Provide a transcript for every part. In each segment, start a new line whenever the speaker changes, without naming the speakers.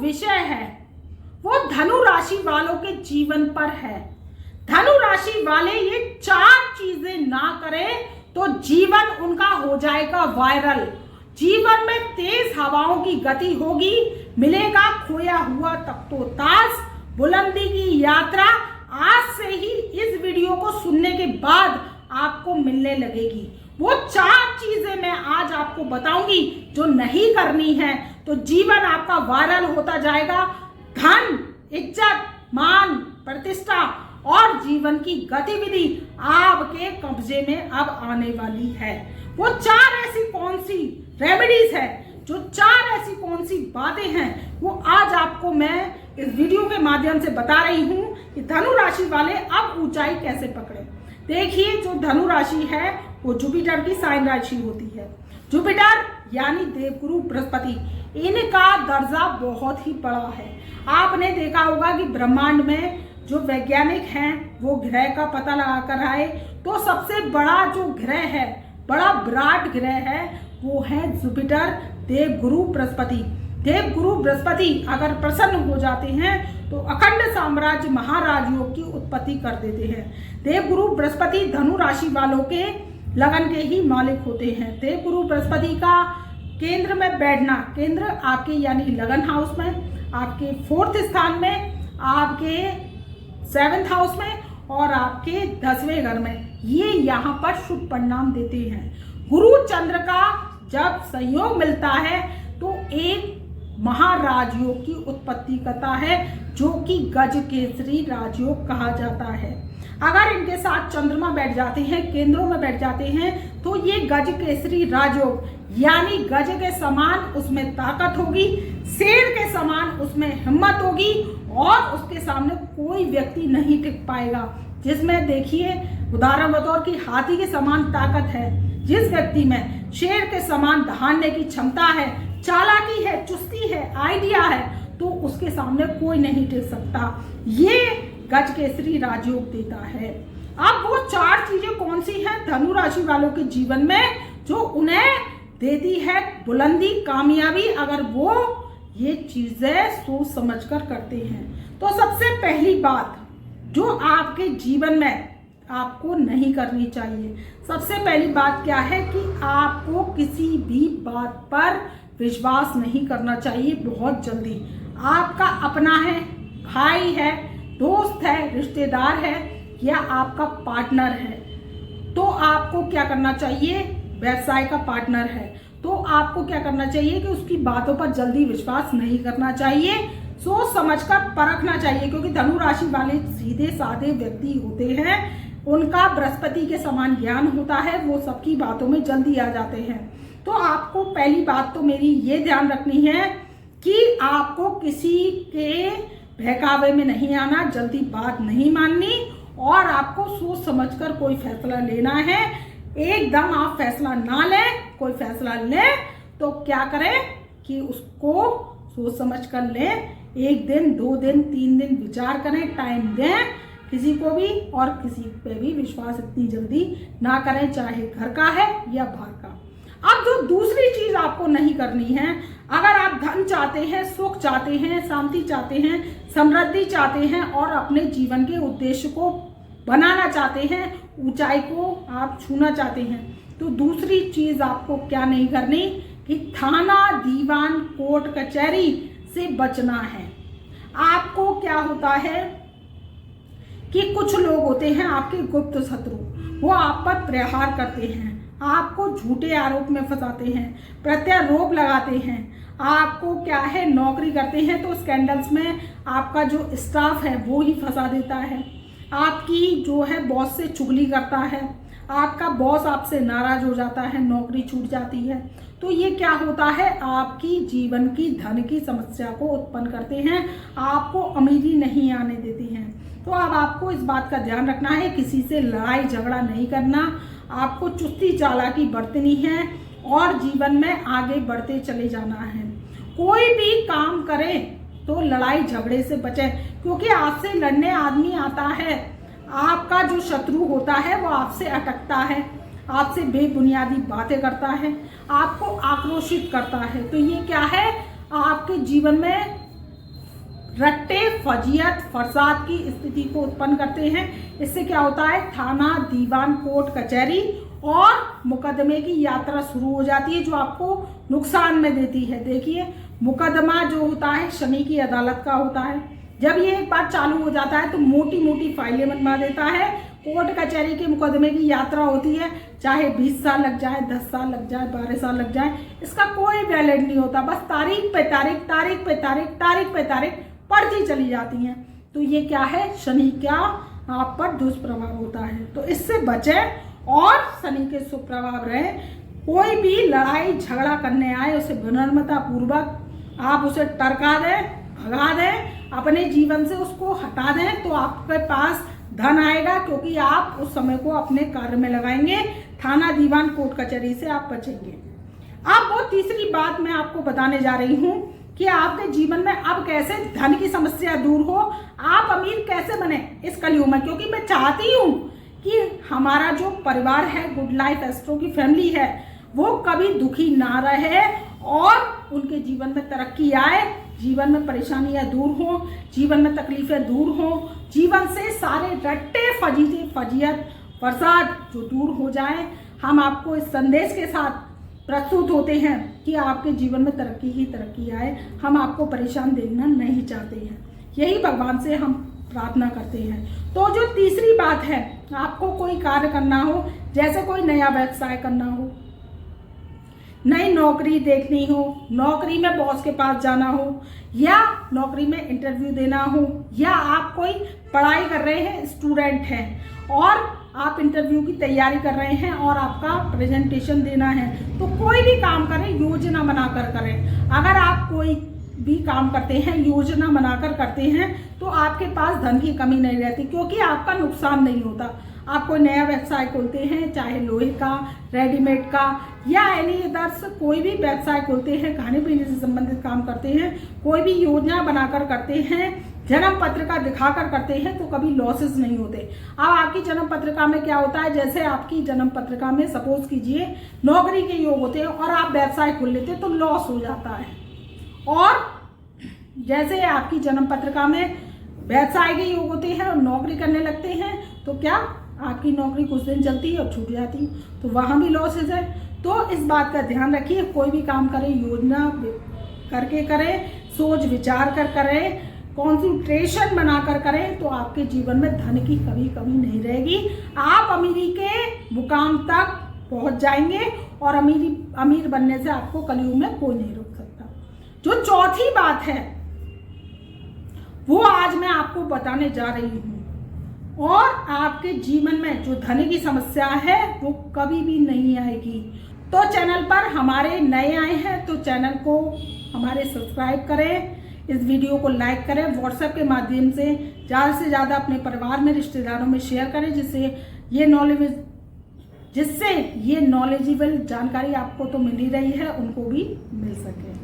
विषय है वो धनु राशि वालों के जीवन पर है। धनु राशि वाले ये 4 चीजें ना करें तो जीवन उनका हो जाएगा वायरल। जीवन में तेज हवाओं की गति होगी, मिलेगा खोया हुआ तख्तो-ताज, बुलंदी की यात्रा आज से ही इस वीडियो को सुनने के बाद आपको मिलने लगेगी। वो 4 चीजें मैं आज आपको बताऊंगी जो नहीं करनी है तो जीवन आपका वायरल होता जाएगा। धन, इज्जत, मान, प्रतिष्ठा और जीवन की गतिविधि आपके कब्जे में अब आने वाली है। वो 4 ऐसी कौन सी रेमेडीज है, जो 4 ऐसी कौन सी बातें हैं वो आज आपको मैं इस वीडियो के माध्यम से बता रही हूँ कि धनु राशि वाले अब ऊंचाई कैसे पकड़े। देखिए, जो धनु राशि है वो जुपिटर की साइन राशि होती है। जुपिटर यानी देवगुरु बृहस्पति, इनका दर्जा बहुत ही बड़ा है। आपने देखा होगा कि ब्रह्मांड में जो वैज्ञानिक हैं वो ग्रह का पता लगा कर आए तो सबसे बड़ा जो ग्रह है, बड़ा विराट ग्रह है, वो है जुपिटर, देवगुरु बृहस्पति। देवगुरु बृहस्पति अगर प्रसन्न हो जाते हैं तो अखंड साम्राज्य महाराजयोग की उत्पत्ति कर देते हैं। देवगुरु बृहस्पति धनु राशि वालों के लगन के ही मालिक होते हैं। देवगुरु बृहस्पति का केंद्र में बैठना, केंद्र आपके यानी लगन हाउस में, आपके 4th स्थान में, आपके 7th हाउस में और आपके 10वें घर में, ये यहाँ पर शुभ परिणाम देते हैं। गुरु चंद्र का जब संयोग मिलता है तो एक महाराजयोग की उत्पत्ति करता है जो कि गज केसरी राजयोग कहा जाता है। अगर इनके साथ चंद्रमा बैठ जाते हैं, केंद्रों में बैठ जाते हैं तो ये गज केसरी राजयोग यानी गज के समान उसमें ताकत होगी, शेर के समान उसमें हिम्मत होगी और उसके सामने कोई व्यक्ति नहीं टिक पाएगा। जिसमें देखिए उदाहरण बतौर की हाथी के समान ताकत है, जिस व्यक्ति में शेर के समान दहाड़ने की क्षमता है, चालाकी है, चुस्ती है, आइडिया है, तो उसके सामने कोई नहीं टिक सकता। ये गज केसरी राजयोग देता है। अब वो 4 चीजें कौन सी हैं धनु राशि वालों के जीवन में जो उन्हें देती है बुलंदी, कामयाबी, अगर वो ये चीजें सोच समझकर करते हैं। तो सबसे पहली बात जो आपके जीवन में आपको नहीं करनी चाहिए, सबसे पहली बात क्या है कि आपको किसी भी बात पर विश्वास नहीं करना चाहिए बहुत जल्दी। आपका अपना है, भाई है, दोस्त है, रिश्तेदार है या आपका पार्टनर है तो आपको क्या करना चाहिए, व्यवसाय का पार्टनर है तो आपको क्या करना चाहिए कि उसकी बातों पर जल्दी विश्वास नहीं करना चाहिए, सोच समझकर परखना चाहिए। क्योंकि धनु राशि वाले सीधे साधे व्यक्ति होते हैं, उनका बृहस्पति के समान ज्ञान होता है, वो सबकी बातों में जल्दी आ जाते हैं। तो आपको पहली बात तो मेरी ये ध्यान रखनी है कि आपको किसी के बहकावे में नहीं आना, जल्दी बात नहीं माननी और आपको सोच समझकर कोई फैसला लेना है। एकदम आप फैसला ना लें, कोई फैसला लें तो क्या करें कि उसको सोच समझकर लें। 1 दिन, 2 दिन, 3 दिन विचार करें, टाइम दें किसी को भी और किसी पे भी विश्वास इतनी जल्दी ना करें, चाहे घर का है या बाहर का। अब जो दूसरी चीज आपको नहीं करनी है, अगर आप धन चाहते हैं, सुख चाहते हैं, शांति चाहते हैं, समृद्धि चाहते हैं और अपने जीवन के उद्देश्य को बनाना चाहते हैं, ऊंचाई को आप छूना चाहते हैं, तो दूसरी चीज आपको क्या नहीं करनी कि थाना, दीवान, कोर्ट, कचहरी से बचना है। आपको क्या होता है कि कुछ लोग होते हैं आपके गुप्त शत्रु, वो आप पर प्रहार करते हैं, आपको झूठे आरोप में फंसाते हैं, प्रत्यारोप लगाते हैं, आपको क्या है नौकरी करते हैं तो स्कैंडल्स में आपका जो स्टाफ है वो ही फंसा देता है, आपकी जो है बॉस से चुगली करता है, आपका बॉस आपसे नाराज हो जाता है, नौकरी छूट जाती है। तो ये क्या होता है, आपकी जीवन की धन की समस्या को उत्पन्न करते हैं, आपको अमीरी नहीं आने देती हैं। तो अब आपको इस बात का ध्यान रखना है, किसी से लड़ाई झगड़ा नहीं करना, आपको चुस्ती चालाकी बरतनी है और जीवन में आगे बढ़ते चले जाना है। कोई भी काम करें तो लड़ाई झगड़े से बचें, क्योंकि आपसे लड़ने आदमी आता है, आपका जो शत्रु होता है वो आपसे अटकता है, आपसे बेबुनियादी बातें करता है, आपको आक्रोशित करता है। तो ये क्या है, आपके जीवन में रट्टे, फजीयत, फसाद की स्थिति को उत्पन्न करते हैं। इससे क्या होता है, थाना, दीवान, कोर्ट, कचहरी और मुकदमे की यात्रा शुरू हो जाती है, जो आपको नुकसान में देती है। देखिए, मुकदमा जो होता है शनि की अदालत का होता है। जब ये एक बार चालू हो जाता है तो मोटी मोटी फाइलें बनवा देता है। कोर्ट कचहरी के मुकदमे की यात्रा होती है, चाहे 20 साल लग जाए, 10 साल लग जाए, 12 साल लग जाए, इसका कोई वैलिड नहीं होता। बस तारीख पे तारीख, तारीख पे तारीख, तारीख पे तारीख पड़ती चली जाती हैं। तो ये क्या है, शनि क्या आप पर दुष्प्रभाव होता है। तो इससे बचें और शनि के सुप्रभाव रहे। कोई भी लड़ाई झगड़ा करने आए उसे विनम्रता पूर्वक आप उसे टरका दें, भगा दें, अपने जीवन से उसको हटा दें, तो आपके पास धन आएगा, क्योंकि आप उस समय को अपने कार्य में लगाएंगे। थाना, दीवान, कोर्ट कचहरी से आप बचेंगे। अब वो तीसरी बात मैं आपको बताने जा रही हूँ कि आपके जीवन में अब कैसे धन की समस्या दूर हो, आप अमीर कैसे बने इस कलयुग में। क्योंकि मैं चाहती हूँ कि हमारा जो परिवार है, गुड लाइफ एस्ट्रो की फैमिली है, वो कभी दुखी ना रहे और उनके जीवन में तरक्की आए, जीवन में परेशानियां दूर हो, जीवन में तकलीफें दूर हो, जीवन से सारे रट्टे, फजीयत, फसाद जो दूर हो जाए। हम आपको इस संदेश के साथ प्रस्तुत होते हैं कि आपके जीवन में तरक्की ही तरक्की आए। हम आपको परेशान देखना नहीं चाहते हैं, यही भगवान से हम प्रार्थना करते हैं। तो जो तीसरी बात है, आपको कोई कार्य करना हो, जैसे कोई नया व्यवसाय करना हो, नई नौकरी देखनी हो, नौकरी में बॉस के पास जाना हो, या नौकरी में इंटरव्यू देना हो, या आप कोई पढ़ाई कर रहे हैं, स्टूडेंट हैं और आप इंटरव्यू की तैयारी कर रहे हैं और आपका प्रेजेंटेशन देना है, तो कोई भी काम करें योजना बनाकर करें। अगर आप कोई भी काम करते हैं योजना बनाकर करते हैं तो आपके पास धन की कमी नहीं रहती, क्योंकि आपका नुकसान नहीं होता। आप कोई नया व्यवसाय खोलते हैं, चाहे लोहे का, रेडीमेड का या एनी अदर्स कोई भी व्यवसाय खोलते हैं, खाने पीने से संबंधित काम करते हैं, कोई भी योजना बनाकर करते हैं, जन्म पत्रिका दिखाकर करते हैं, तो कभी लॉसेस नहीं होते। अब आपकी जन्म पत्रिका में क्या होता है, जैसे आपकी जन्म पत्रिका में सपोज कीजिए नौकरी के योग होते हैं और आप व्यवसाय खोल लेते हैं तो लॉस हो जाता है। और जैसे आपकी जन्म पत्रिका में व्यवसाय के योग होते हैं और नौकरी करने लगते हैं तो क्या आपकी नौकरी कुछ दिन चलती है और छूट जाती है, तो वहाँ भी लॉसेस है। तो इस बात का ध्यान रखिए, कोई भी काम करें योजना करके करें, सोच विचार कर करें, कॉन्सेंट्रेशन बनाकर करें, तो आपके जीवन में धन की कभी कमी नहीं रहेगी। आप अमीरी के मुकाम तक पहुंच जाएंगे और अमीर बनने से आपको कलयुग में कोई नहीं रोक सकता। जो चौथी बात है वो आज मैं आपको बताने जा रही हूँ, और आपके जीवन में जो धन की समस्या है वो कभी भी नहीं आएगी। तो चैनल पर हमारे नए आए हैं तो चैनल को हमारे सब्सक्राइब करें, इस वीडियो को लाइक करें, व्हाट्सएप के माध्यम से ज़्यादा अपने परिवार में, रिश्तेदारों में शेयर करें, जिससे ये नॉलेजेबल जानकारी आपको तो मिल ही रही है, उनको भी मिल सके।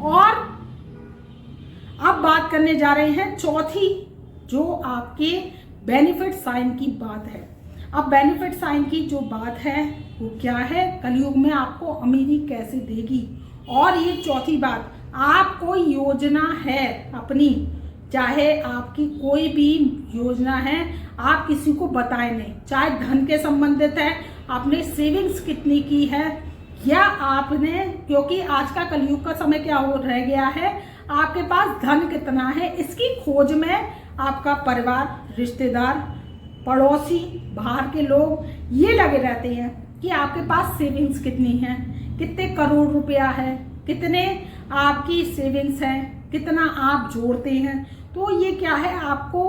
और अब बात करने जा रहे हैं चौथी, जो आपके बेनिफिट साइन की बात है। अब बेनिफिट साइन की जो बात है वो क्या है, कलयुग में आपको अमीरी कैसे देगी। और ये चौथी बात, आपको योजना है अपनी, चाहे आपकी कोई भी योजना है, आप किसी को बताएं नहीं, चाहे धन के संबंधित है, आपने सेविंग्स कितनी की है, या आपने, क्योंकि आज का कलयुग का समय क्या हो रह गया है, आपके पास धन कितना है इसकी खोज में आपका परिवार, रिश्तेदार, पड़ोसी, बाहर के लोग ये लगे रहते हैं कि आपके पास सेविंग्स कितनी है, कितने करोड़ रुपया है, कितने आपकी सेविंग्स हैं, कितना आप जोड़ते हैं। तो ये क्या है, आपको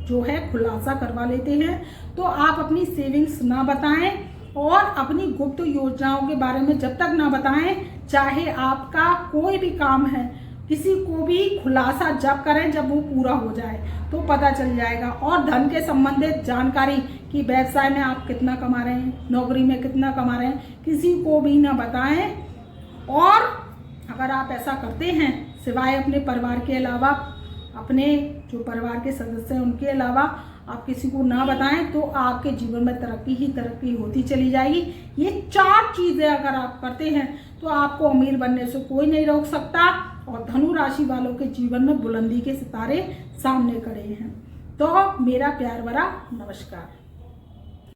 जो है खुलासा करवा लेते हैं। तो आप अपनी सेविंग्स ना बताएं और अपनी गुप्त योजनाओं के बारे में जब तक ना बताएं, चाहे आपका कोई भी काम है, किसी को भी खुलासा जब करें जब वो पूरा हो जाए तो पता चल जाएगा। और धन के संबंधित जानकारी कि व्यवसाय में आप कितना कमा रहे हैं, नौकरी में कितना कमा रहे हैं, किसी को भी ना बताएं। और अगर आप ऐसा करते हैं, सिवाय अपने परिवार के अलावा, अपने जो परिवार के सदस्य हैं उनके अलावा आप किसी को ना बताएं, तो आपके जीवन में तरक्की ही तरक्की होती चली जाएगी। ये 4 चीज़ें अगर आप करते हैं तो आपको अमीर बनने से कोई नहीं रोक सकता। और धनु राशि वालों के जीवन में बुलंदी के सितारे सामने खड़े हैं। तो मेरा प्यार भरा नमस्कार।